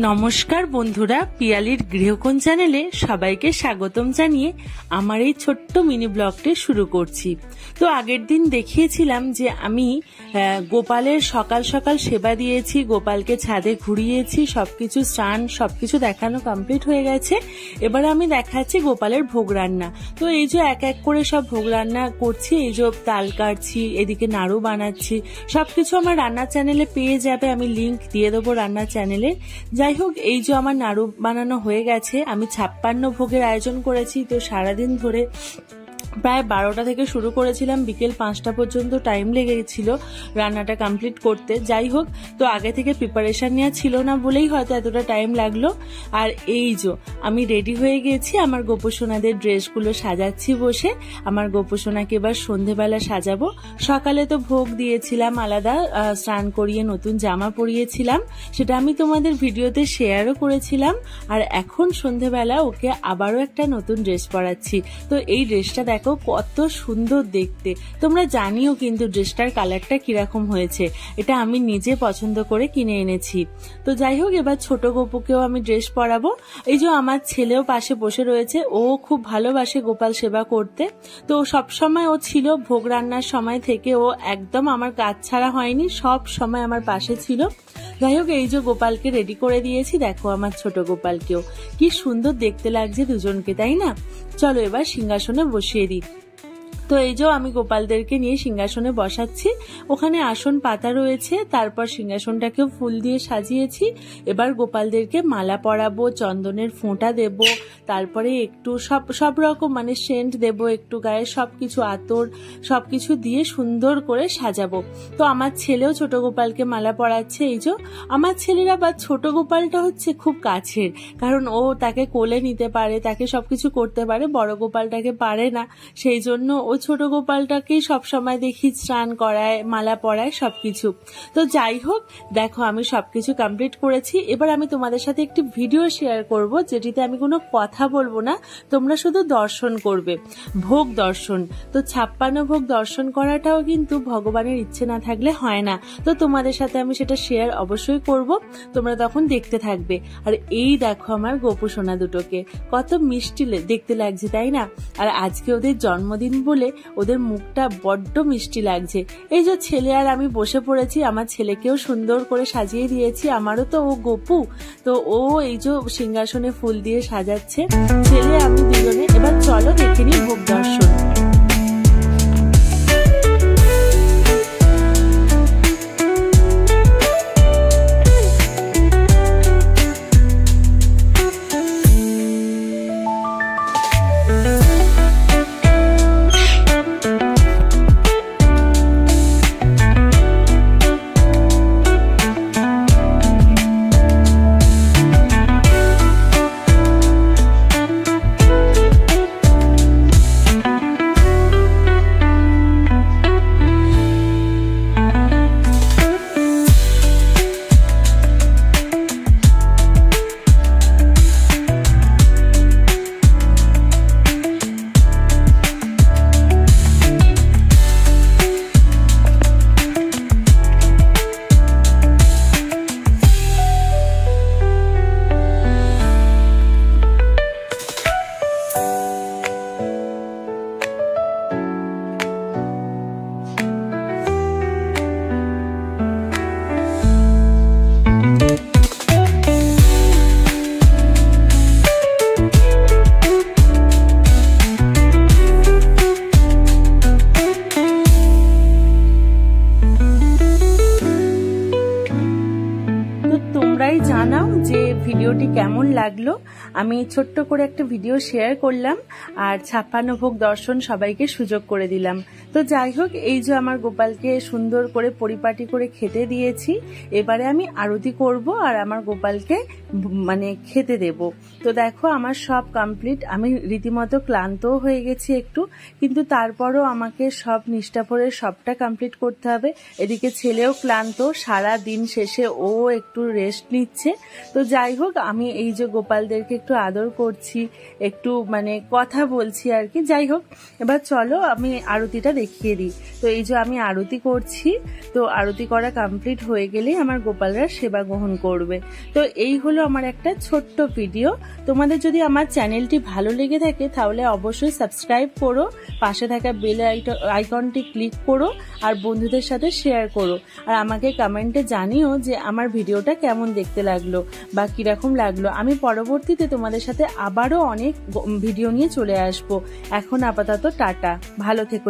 নমস্কার বন্ধুরা, পিয়ালির গৃহকোণ চ্যানেলে সবাইকে স্বাগতম জানিয়ে আমার এই ছোট্ট মিনি ব্লগটি শুরু করছি। তো আগের দিন দেখিয়েছিলাম যে আমি গোপালের সকাল সকাল সেবা দিয়েছি, গোপালকে ছাদে ঘুরিয়েছি, সবকিছু স্নান সবকিছু দেখানো কমপ্লিট হয়ে গেছে। এবার আমি দেখাচ্ছি গোপালের ভোগ রান্না। তো এই যে এক এক করে সব ভোগ রান্না করছি, এই যে তাল কাটছি, এদিকে নাড়ু বানাচ্ছি, সবকিছু আমার রান্নার চ্যানেলে পেয়ে যাবে, আমি লিংক দিয়ে দেবো রান্নার চ্যানেলে। যাই হোক, এই যে আমার নাড়ু বানানো হয়ে গেছে, আমি 56 ভোগের আয়োজন করেছি। তো সারাদিন ধরে প্রায় 12টা থেকে শুরু করেছিলাম, বিকেল 5টা পর্যন্ত টাইম লেগেছিল রান্নাটা কমপ্লিট করতে। যাই হোক, তো আগে থেকে প্রিপারেশন নেওয়া ছিল না বলেই হয়তো এতটা টাইম লাগলো। আর এই যে আমি রেডি হয়ে গেছি, আমার গোপসোনাদের ড্রেসগুলো সাজাচ্ছি বসে। আমার গোপসোনাকে এবার সন্ধেবেলা সাজাবো। সকালে তো ভোগ দিয়েছিলাম আলাদা, স্নান করিয়ে নতুন জামা পরিয়েছিলাম, সেটা আমি তোমাদের ভিডিওতে শেয়ারও করেছিলাম। আর এখন সন্ধেবেলা ওকে আবারও একটা নতুন ড্রেস পরাচ্ছি। তো এই ড্রেসটা দেখো কত সুন্দর দেখতে, তোমরা জানিও কিন্তু ড্রেসটার কালারটা কিরকম হয়েছে। এটা আমি নিজে পছন্দ করে কিনে এনেছি। তো যাই হোক, এবার ছোট গোপুকেও আমি ড্রেস পরাবো। এই যে আমার ছেলেও পাশে বসে রয়েছে, ও খুব ভালোবাসে গোপাল সেবা করতে। তো সব সময় ও ছিল, ভোগ রান্নার সময় থেকে ও একদম আমার কাজ ছাড়া হয়নি, সব সময় আমার পাশে ছিল। যাই হোক, এই যে গোপালকে রেডি করে দিয়েছি, দেখো আমার ছোট গোপালকেও কি সুন্দর দেখতে লাগছে দুজনকে, তাই না? চলো এবার সিংহাসনে বসিয়ে দিই। তো এই যে আমি গোপালদেরকে নিয়ে সিংহাসনে বসাচ্ছি, ওখানে আসন পাতা রয়েছে, তারপর সিংহাসনটাকেও ফুল দিয়ে সাজিয়েছি। এবার গোপালদেরকে মালা পরাবো, চন্দনের ফোঁটা দেব, তারপরে একটু সব রকম মানে সেন্ট দেব, একটু গায়ে সবকিছু আতর সবকিছু দিয়ে সুন্দর করে সাজাবো। তো আমার ছেলেও ছোট গোপালকে মালা পরাচ্ছে। এই যে আমার ছেলের আবার ছোট গোপালটা হচ্ছে খুব কাছের, কারণ ও তাকে কোলে নিতে পারে, তাকে সবকিছু করতে পারে, বড় গোপালটাকে পারে না। সেই জন্য ও ছোট গোপালটাকেই সবসময় দেখি স্নান করায়, মালা পরায়, সবকিছু। তো যাই হোক, দেখো আমি সবকিছু কমপ্লিট করেছি। এবার আমি তোমাদের সাথে একটি ভিডিও শেয়ার করব, যেটিতে আমি কোনো কথা বলবো না, তোমরা শুধু দর্শন করবে, ভোগ দর্শন। তো 56 ভোগ দর্শন করাটাও কিন্তু ভগবানের ইচ্ছে না থাকলে হয় না। তো তোমাদের সাথে আমি সেটা শেয়ার অবশ্যই করব, তোমরা তখন দেখতে থাকবে। আর এই দেখো আমার গোপুসোনা দুটোকে কত মিষ্টি দেখতে লাগছে, তাই না? আর আজকে ওদের জন্মদিন বলে ওদের মুখটা বড্ড মিষ্টি লাগছে। এই যে ছেলে আর আমি বসে পড়েছি, আমার ছেলেকেও সুন্দর করে সাজিয়ে দিয়েছি, আমারও তো ও গোপু। তো ও এই যে সিংহাসনে ফুল দিয়ে সাজাচ্ছে, ছেলে আমি দুজনে। এবার চলো দেখে নিই ভোগ দর্শন। তোমরাই জানাও যে ভিডিওটি কেমন লাগলো। আমি ছোট্ট করে একটা ভিডিও শেয়ার করলাম, আর 56 ভোগ দর্শন সবাইকে সুযোগ করে দিলাম। তো যাই হোক, এই যে আমার গোপালকে সুন্দর করে পরিপাটি করে খেতে দিয়েছি। এবারে আমি আরতি করব আর আমার গোপালকে মানে খেতে দেব। তো দেখো আমার সব কমপ্লিট, আমি রীতিমতো ক্লান্তও হয়ে গেছি একটু, কিন্তু তারপরও আমাকে সব নিষ্ঠা ভরে সবটা কমপ্লিট করতে হবে। এদিকে ছেলেও ক্লান্ত, সারা দিন শেষে ও একটু রেস্ট নিচ্ছে। তো যাই হোক, আমি আমি এই যে গোপালদেরকে একটু আদর করছি, একটু মানে কথা বলছি আর কি। যাই হোক, এবার চলো আমি আরতিটা দেখিয়ে দিই। তো এই যে আমি আরতি করছি, তো আরতি করা কমপ্লিট হয়ে গেলেই আমার গোপালরা সেবা গ্রহণ করবে। তো এই হলো আমার একটা ছোট্ট ভিডিও। তোমাদের যদি আমার চ্যানেলটি ভালো লেগে থাকে তাহলে অবশ্যই সাবস্ক্রাইব করো, পাশে থাকা বেল আইকনটি ক্লিক করো আর বন্ধুদের সাথে শেয়ার করো। আর আমাকে কমেন্টে জানিও যে আমার ভিডিওটা কেমন দেখতে লাগলো বা কিরকম লাগলো। আমি পরবর্তীতে তোমাদের সাথে আবারও অনেক ভিডিও নিয়ে চলে আসবো। এখন আপাতত টাটা, ভালো থেকো।